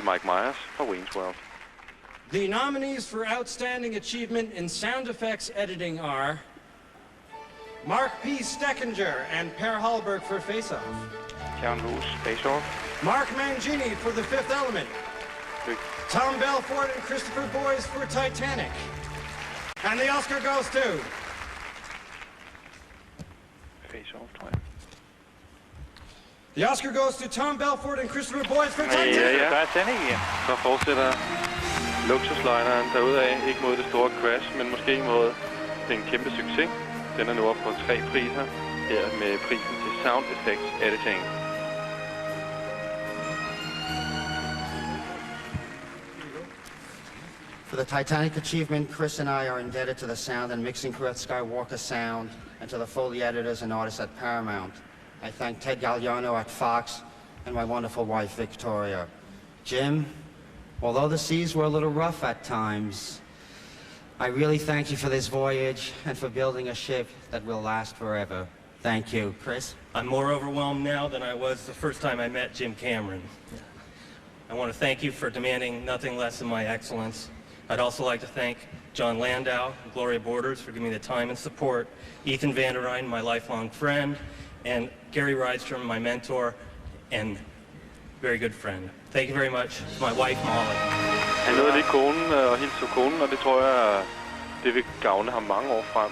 Mike Myers fra Wayne's World. The nominees for Outstanding Achievement in Sound Effects Editing are Mark P. Steckinger and Per Hallberg for Face Off. Kjern Hus, Face Off. Mark Mangini for The Fifth Element. Tom Belfort and Christopher Boyes for Titanic. And the Oscar goes to... Face Off, tror jeg. The Oscar goes to Tom Belfort and Christopher Boyes for Titanic. Ja, Titanic igen. Så fortsætter luksuslineren derudad, ikke mod det store crash, men måske mod den kæmpe succes. Den er nu op på 3 priser, her med prisen til Sound Effects Editing. For the Titanic achievement, Chris and I are indebted to the sound and mixing crew at Skywalker Sound and to the Foley editors and artists at Paramount. I thank Ted Galliano at Fox and my wonderful wife, Victoria. Jim, although the seas were a little rough at times, I really thank you for this voyage and for building a ship that will last forever. Thank you. Chris? I'm more overwhelmed now than I was the first time I met Jim Cameron. I want to thank you for demanding nothing less than my excellence. I'd also like to thank John Landau and Gloria Borders for giving me the time and support, Ethan Van der Rijn, my lifelong friend, and Gary Rydstrom, my mentor and very good friend. Thank you very much. My wife, Molly. Han nåede lige konen og hilste på konen, og det tror jeg, det vil gavne ham mange år frem.